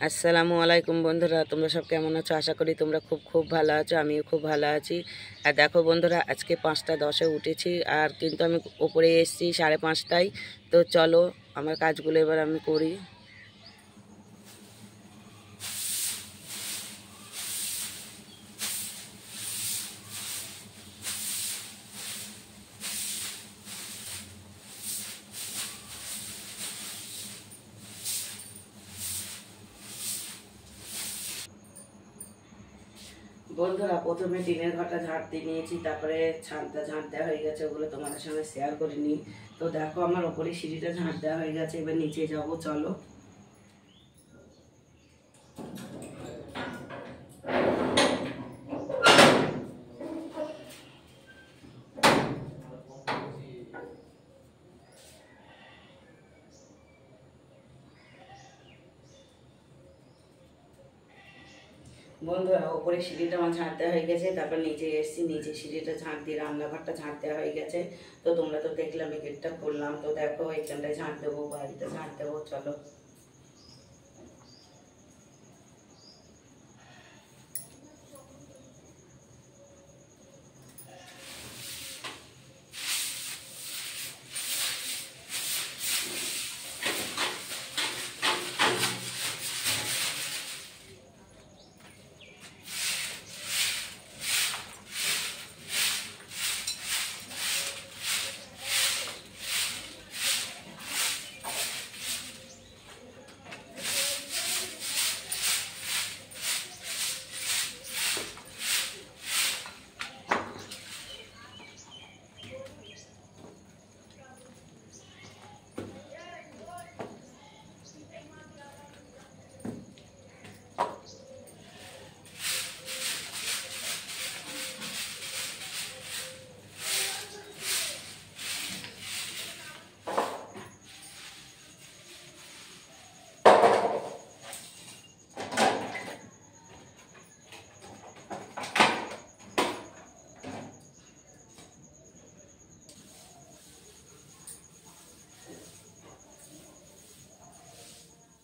আসসালামু আলাইকুম বন্ধুরা, তোমরা সব কেমন আছো? আশা করি তোমরা খুব খুব ভালো আছো। আমিও খুব ভালো আছি। আর দেখো বন্ধুরা, আজকে 5টা 10-এ উঠেছি, আর কিন্তু আমি ওপরে এসেছি 5:30টায়। তো চলো আমার কাজগুলো এবার আমি করি। বন্ধুরা, প্রথমে টিনের ঘরটা ঝাঁট দিয়ে নিয়েছি, তারপরে ছাদটা ঝাঁট দেওয়া হয়ে গেছে। ওগুলো তোমাদের সঙ্গে শেয়ার করিনি। তো দেখো আমার ওপরে সিঁড়িটা ঝাঁট দেওয়া হয়ে গেছে, এবার নিচে যাবো, চলো। বন্ধুরা, ওপরে সিঁড়িটা আমার ঝাঁট দেওয়া হয়ে গেছে, তারপর নিচে এসেছি, নিচে সিঁড়িটা ঝাঁট দিয়ে রান্নাঘরটা ঝাঁট দেওয়া হয়ে গেছে। তো তোমরা তো দেখলাম আমি গেটটা করলাম। তো দেখো এখানটায় ঝাঁট দেবো, বাড়িতে ঝাঁট দেবো, চলো।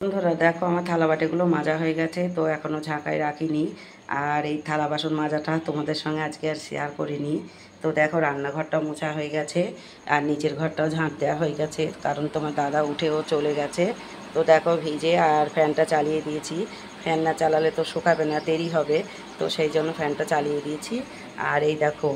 বন্ধুরা দেখো আমার থালা বাটিগুলো মাজা হয়ে গেছে, তো এখনও ঝাঁকায় রাখিনি। আর এই থালা বাসন মাজাটা তোমাদের সঙ্গে আজকে আর শেয়ার করিনি। তো দেখো রান্নাঘরটাও মোছা হয়ে গেছে, আর নিচের ঘরটাও ঝাঁট দেওয়া হয়ে গেছে, কারণ তোমার দাদা উঠেও চলে গেছে। তো দেখো ভিজে, আর ফ্যানটা চালিয়ে দিয়েছি। ফ্যান না চালালে তো শুকাবে না, দেরি হবে। তো সেই জন্য ফ্যানটা চালিয়ে দিয়েছি। আর এই দেখো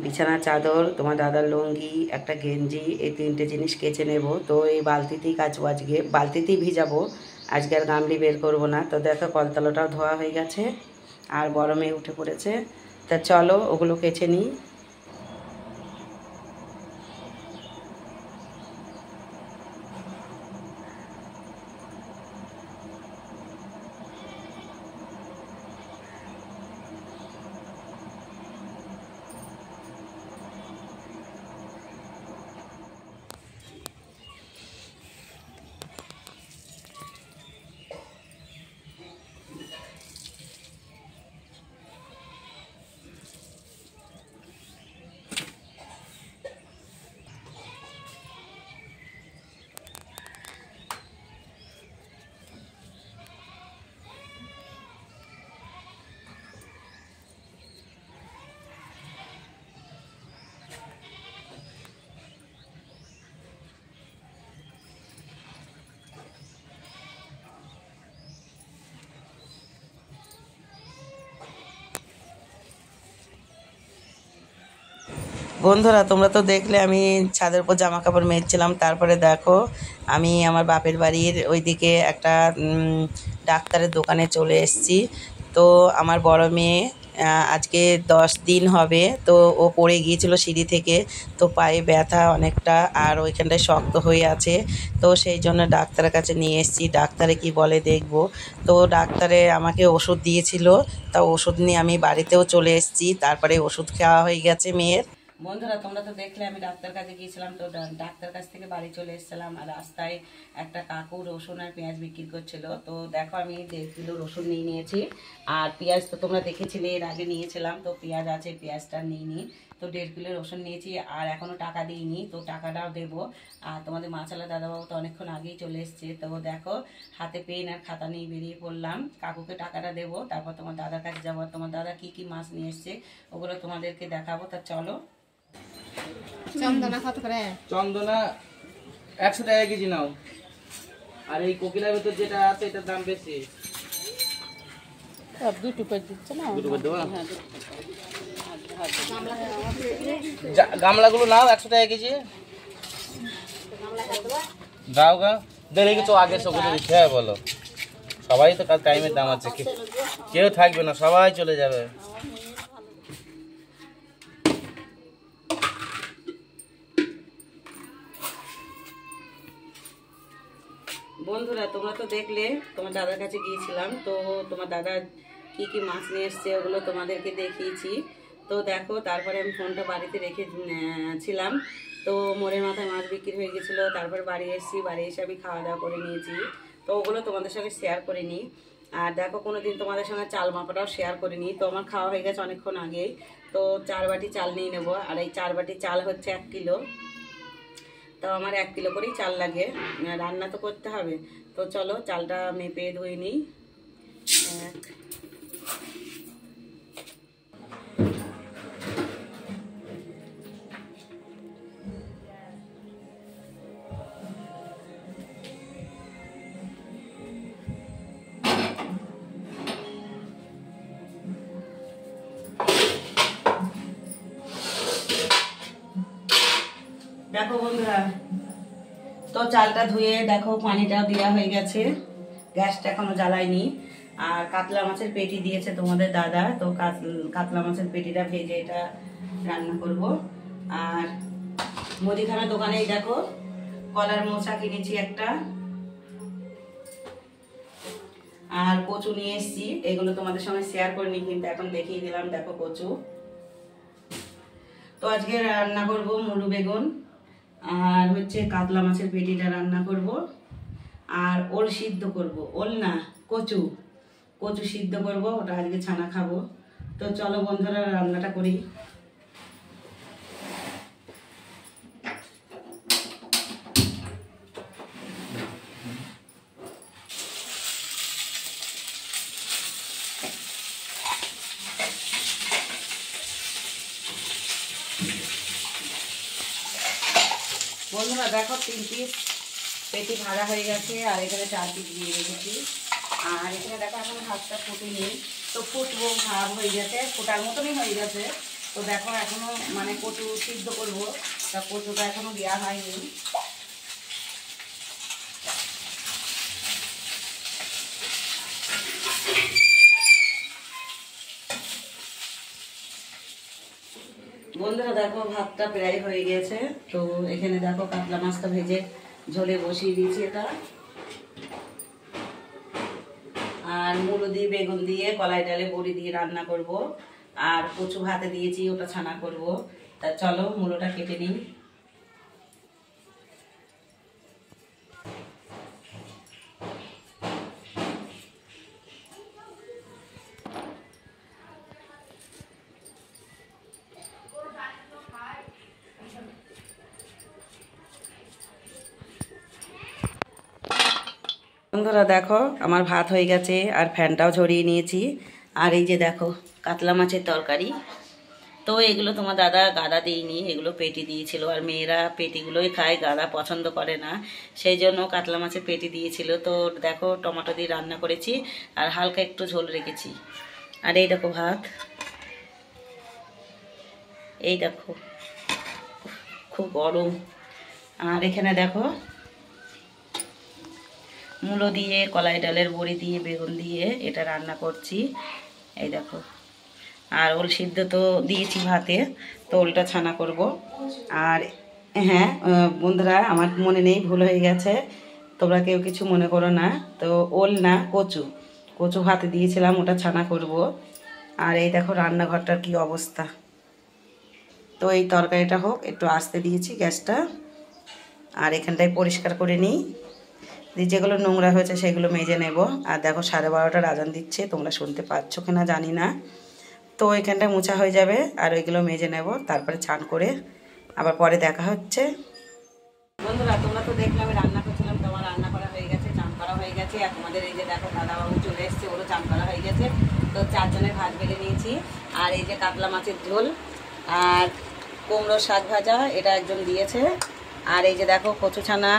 বিছানার চাদর, তোমার দাদার লুঙ্গি, একটা গেঞ্জি, এই 3টে জিনিস কেচে নেব। তো এই বালতিতেই কাচবো, আজকে বালতিতেই ভিজাবো। আজকে আর গামলি বের করব না। তো দেখো কলতলাটাও ধোয়া হয়ে গেছে, আর বড় মেয়ে উঠে পড়েছে। তা চলো ওগুলো কেচে নিই। বন্ধুরা তোমরা তো দেখলে আমি ছাদের উপর জামা কাপড় মেলছিলাম। তারপরে দেখো আমি আমার বাপের বাড়ির ওইদিকে একটা ডাক্তারের দোকানে চলে এসেছি। তো আমার বড় মেয়ে আজকে 10 দিন হবে। তো ও পড়ে গিয়েছিল সিঁড়ি থেকে, তো পায়ে ব্যথা অনেকটা, আর ওইখানটায় শক্ত হয়ে আছে। তো সেই জন্য ডাক্তারের কাছে নিয়ে এসেছি, ডাক্তারে কি বলে দেখব। তো ডাক্তারে আমাকে ওষুধ দিয়েছিল, তা ওষুধ নিয়ে আমি বাড়িতেও চলে এসেছি। তারপরে ওষুধ খাওয়া হয়ে গেছে মেয়ের। বন্ধুরা তোমরা তো দেখলে আমি ডাক্তার কাছে গিয়েছিলাম। তো ডাক্তার কাছ থেকে বাড়ি চলে এসেছিলাম, আর রাস্তায় একটা কাকু রসুন আর পেঁয়াজ বিক্রি করছিল। তো দেখো আমি 1.5 কিলো রসুন নিয়ে নিয়েছি, আর পেঁয়াজ তো তোমরা দেখেছিলে এর আগে নিয়েছিলাম। তো পেঁয়াজ আছে, পেঁয়াজটা নিয়ে নিই। তো 1.5 কিলো রসুন নিয়েছি, আর এখনও টাকা দিইনি, তো টাকাটাও দেবো। আর তোমাদের মাছালা দাদাবাবু তো অনেকক্ষণ আগেই চলে এসছে। তো দেখো হাতে পেন আর খাতা নিয়ে বেরিয়ে পড়লাম, কাকুকে টাকাটা দেবো, তারপর তোমার দাদার কাছে যাবো। তোমার দাদা কি কি মাছ নিয়ে এসছে ওগুলো তোমাদেরকে দেখাবো। তা চলো। চন্দনা কত করে? চন্দনা 100 টাকা কেজি নাও। আর এই কোকিলার ভিতর যেটা আছে এটার দাম বেশি। দুটো করে দিচ্ছে না? দুটো করে দেবো। গামলাগুলো নাও 100 টাকা কেজি। দাও গা দেখে কিছু আগে সবগুলো দিতে হয় বলো। সবাই তো কাল টাইমের দাম আছে, কেউ থাকবে না, সবাই চলে যাবে। বন্ধুরা তোমরা তো দেখলে, তোমার দাদার কাছে গিয়েছিলাম, তো তোমার দাদা কি কি মাছ নিয়ে এসছে ওগুলো তোমাদেরকে দেখিয়েছি। তো দেখো তারপরে আমি ফোনটা বাড়িতে রেখে ছিলাম, তো মোড়ের মাথায় মাছ বিক্রি হয়ে গেছিলো। তারপর বাড়ি এসেছি, বাড়ি এসে আমি খাওয়া দাওয়া করে নিয়েছি, তো ওগুলো তোমাদের সঙ্গে শেয়ার করে নিই। আর দেখো কোনো দিন তোমাদের সঙ্গে চাল মাপাটাও শেয়ার করে নিই। তো আমার খাওয়া হয়ে গেছে অনেকক্ষণ আগেই। তো 4 বাটি চাল নিয়ে নেবো, আর এই 4 বাটি চাল হচ্ছে 1 কিলো। তো আমার 1 কিলো করেই চাল লাগে, রান্না তো করতে হবে। তো চলো চালটা মেপে ধুয়ে নিই। দেখো বন্ধুরা, তো চালটা ধুয়ে দেখো পানিটাও দেওয়া হয়ে গেছে, গ্যাসটা এখনো জ্বালাইনি। আর কাতলা মাছের পেটি দিয়েছে তোমাদের দাদা, তো কাতলা মাছের পেটিটা ভেজে এটা রান্না করব। আর মুদিখানার দোকানেই দেখো কলার মোচা কিনেছি একটা, আর কচু নিয়ে এসেছি। এগুলো তোমাদের সঙ্গে শেয়ার করিনি, কিন্তু এখন দেখিয়ে দিলাম। দেখো কচু। তো আজকে রান্না করব মুলো বেগুন, আর হচ্ছে কাতলা মাছের পেটিটা রান্না করব, আর ওল সিদ্ধ করব। ওল না, কচু, কচু সিদ্ধ করব, ওটা আজকে ছানা খাবো। তো চলো বন্ধুরা রান্নাটা করি। বন্ধুরা দেখো 3 পিস পেটি ভাজা হয়ে গেছে, আর এখানে 4 পিস দিয়ে রেখেছি। আর এখানে দেখো এখন ভাতটা ফুটিনি, তো ফুটবো, ভাব হয়ে গেছে, ফোটার মতনই হয়ে গেছে। তো দেখো এখনো মানে কচু সিদ্ধ করবো, তা কচুটা এখনো দেওয়া হয়নি। বন্ধুরা দেখো ভাতটা প্রায় হয়ে গেছে। তো এখানে দেখো কাতলা মাছটা ভেজে ঝোলে বসিয়ে দিয়েছি এটা, আর মুলো দিয়ে বেগুন দিয়ে কলাই ডালে বড়ি দিয়ে রান্না করব। আর কচু ভাতে দিয়েছি, ওটা ছানা করব। তা চলো মুলোটা কেটে নিই। বন্ধুরা দেখো আমার ভাত হয়ে গেছে, আর ফ্যানটাও ঝরিয়ে নিয়েছি। আর এই যে দেখো কাতলা মাছের তরকারি। তো এগুলো তোমার দাদা গাদা দিইনি, এগুলো পেটি দিয়েছিল। আর মেয়েরা পেটিগুলোই খায়, গাদা পছন্দ করে না, সেই জন্য কাতলা মাছের পেটি দিয়েছিল। তো দেখো টমেটো দিয়ে রান্না করেছি, আর হালকা একটু ঝোল রেখেছি। আর এই দেখো ভাত, এই দেখো খুব গরম। আর এখানে দেখো মূলো দিয়ে কলাই ডালের বড়ি দিয়ে বেগুন দিয়ে এটা রান্না করছি, এই দেখো। আর ওল সিদ্ধ তো দিয়েছি ভাতে, তো ওলটা ছানা করব। আর হ্যাঁ বন্ধুরা, আমার মনে নেই, ভুল হয়ে গেছে, তোমরা কেউ কিছু মনে করো না। তো ওল না, কচু, কচু ভাতে দিয়েছিলাম, ওটা ছানা করব। আর এই দেখো রান্নাঘরটার কি অবস্থা। তো এই তরকারিটা হোক, একটু আস্তে দিয়েছি গ্যাসটা। আর এখানটায় পরিষ্কার করে নিই, যেগুলো নোংরা হয়েছে সেগুলো মেজে নেব। আর দেখো 12:30টার আজান দিচ্ছে, তোমরা শুনতে পাচ্ছ কিনা জানি না। তো ওইখানটা মোছা হয়ে যাবে আর ওইগুলো মেজে নেব, তারপরে চান করে আবার পরে দেখা হচ্ছে। বন্ধুরা তোমরা তো দেখলে আমি রান্না করছিলাম, তোমার রান্না করা হয়ে গেছে, চান করা হয়ে গেছে। আর তোমাদের এই যে দেখো দাদাবাবু চলে এসছে, ওরও চান করা হয়ে গেছে। তো 4 জনের ভাত বেড়ে নিয়েছি। আর এই যে কাতলা মাছের ঝোল আর কুমড়ো শাক ভাজা, এটা একজন দিয়েছে। আর এই যে দেখো কচুছানা,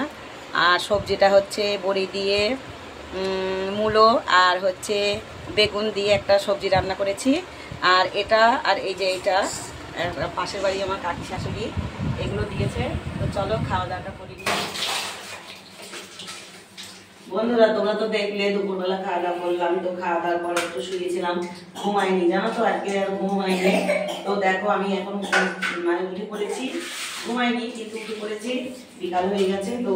আর সবজিটা হচ্ছে বড়ি দিয়ে মূলো আর হচ্ছে বেগুন দিয়ে একটা সবজি রান্না করেছি। আর এটা আর এই যে এইটা পাশের বাড়ি আমার কাকি শাশুড়ি এগুলো দিয়েছে। তো চলো খাওয়া দাওয়াটা করি। বন্ধুরা তোমরা তো দেখলে দুপুরবেলা খাওয়া দাওয়া করলাম। তো খাওয়া দাওয়ার পরে একটু শুয়েছিলাম, ঘুমাইনি জানো তো, আজকে আর ঘুমাইনি। তো দেখো আমি এখন মানে উঠে পড়েছি, ঘুমাইনি কিন্তু উঠে পড়েছি, বিকাল হয়ে গেছে। তো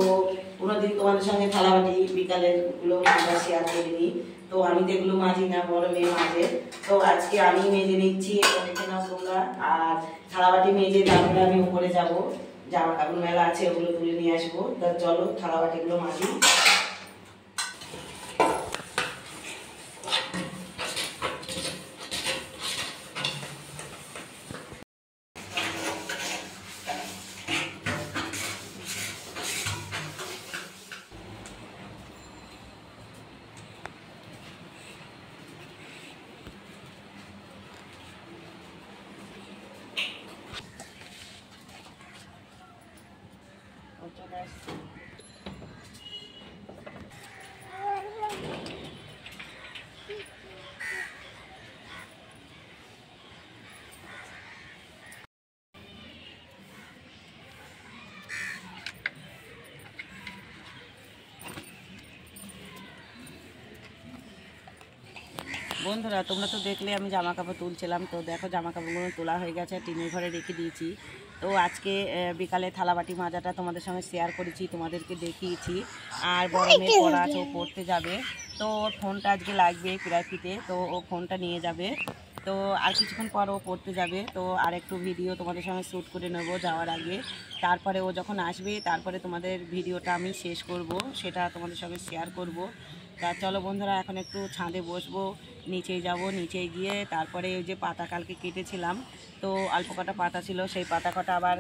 কোনোদিন তোমাদের সঙ্গে থালাবাটি বিকালের গুলো আমরা শেয়ার করিনি। তো আমি তো এগুলো মাজি না, বড় মেয়ে মাঝে। তো আজকে আমি মেজে নিচ্ছি, এটা দেখে নাও তোমরা। আর থালাবাটি মেজে তারপরে আমি উপরে যাবো, জামা কাপড় মেলা আছে ওগুলো তুলে নিয়ে আসবো। তো চলো থালাবাটিগুলো মাজি। বন্ধুরা তোমরা তো দেখলে আমি জামা কাপড় তুলছিলাম। তো দেখো জামা কাপড়গুলো তোলা হয়ে গেছে, টিনের ঘরে রেখে দিয়েছি। তো আজকে বিকালে থালাবাটি মাজাটা তোমাদের সঙ্গে শেয়ার করেছি, তোমাদেরকে দেখিয়েছি। আর বড় মেয়ে পড়া আছে, ও পড়তে যাবে। তো ওর ফোনটা আজকে লাগবে প্রাইভেটে, তো ও ফোনটা নিয়ে যাবে। তো আর কিছুক্ষণ পর ও পড়তে যাবে। তো আর একটু ভিডিও তোমাদের সঙ্গে শ্যুট করে নেব যাওয়ার আগে। তারপরে ও যখন আসবে তারপরে তোমাদের ভিডিওটা আমি শেষ করব, সেটা তোমাদের সঙ্গে শেয়ার করব। তা চলো বন্ধুরা এখন একটু ছাদে বসবো, নিচেই যাব, নিচে গিয়ে তারপরে ওই যে পাতা কালকে কেটেছিলাম, তো অল্প কটা পাতা ছিল, সেই পাতা কটা আবার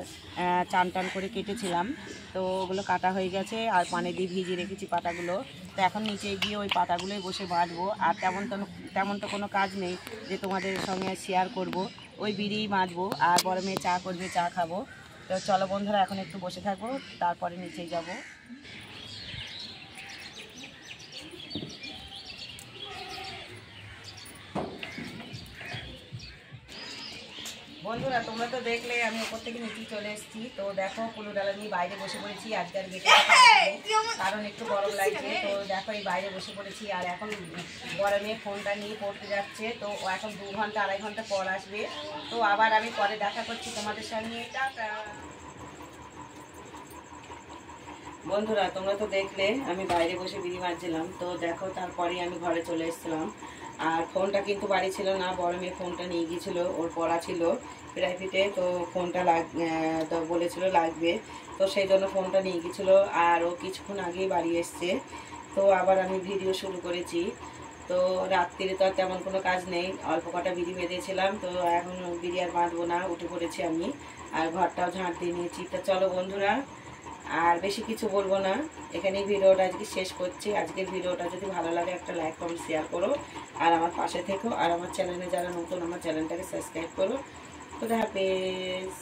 চান টান করে কেটেছিলাম। তো ওগুলো কাটা হয়ে গেছে আর পানি দিয়ে ভিজিয়ে রেখেছি পাতাগুলো। তো এখন নিচে গিয়ে ওই পাতাগুলোই বসে বাঁধবো। আর তেমন তো কোনো কাজ নেই যে তোমাদের সঙ্গে শেয়ার করব। ওই বিড়ি মাজবো আর বড় মেয়ে চা করবে, চা খাবো। তো চলো বন্ধুরা এখন একটু বসে থাকবো, তারপরে নিচেই যাব। বন্ধুরা তোমরা তো দেখলে আমি উপর থেকে নিচে চলে এসেছি। তো দেখো কুলু ডালা নিয়ে বাইরে বসে পড়েছি, আজকে আর গেটে কারণ একটু গরম লাগছে। তো দেখো এই বাইরে বসে পড়েছি। আর এখন বড় মেয়ে ফোনটা নিয়ে পড়তে যাচ্ছে। তো ও এখন 2 ঘন্টা 2.5 ঘন্টা পর আসবে। তো আবার আমি পরে দেখা করছি তোমাদের সঙ্গে। টাটা। বন্ধুরা তোমরা তো দেখলে আমি বাইরে বসে বিড়ি মারছিলাম। তো দেখো তারপরে আমি ঘরে চলে এসেছিলাম। আর ফোনটা কিন্তু বাড়ি ছিল না, বড় মেয়ে ফোনটা নিয়ে গিয়েছিল, ওর পড়া ছিল প্রাইভেটে। তো ফোনটা তো বলেছিল লাগবে, তো সেই জন্য ফোনটা নিয়ে গিয়েছিল। আর ও কিছুক্ষণ আগেই বাড়ি এসছে। তো আবার আমি ভিডিও শুরু করেছি। তো রাত্রিরে তো আর তেমন কোনো কাজ নেই, অল্প কটা বিড়ি বেঁধেছিলাম। তো এখন বিড়ি আর বাঁধবো না, উঠে পড়েছি আমি। আর ঘরটাও ঝাঁট দিয়ে নিয়েছি। তো চলো বন্ধুরা আর বেশি কিছু বলবো না, এখানেই ভিডিওটা আজকে শেষ করছি। আজকের ভিডিওটা যদি ভালো লাগে একটা লাইক কমেন্ট শেয়ার করো, আর আমার পাশে থেকো। আর আমার চ্যানেলে যারা নতুন আমার চ্যানেলটাকে সাবস্ক্রাইব করো। খুদা হাফেজ।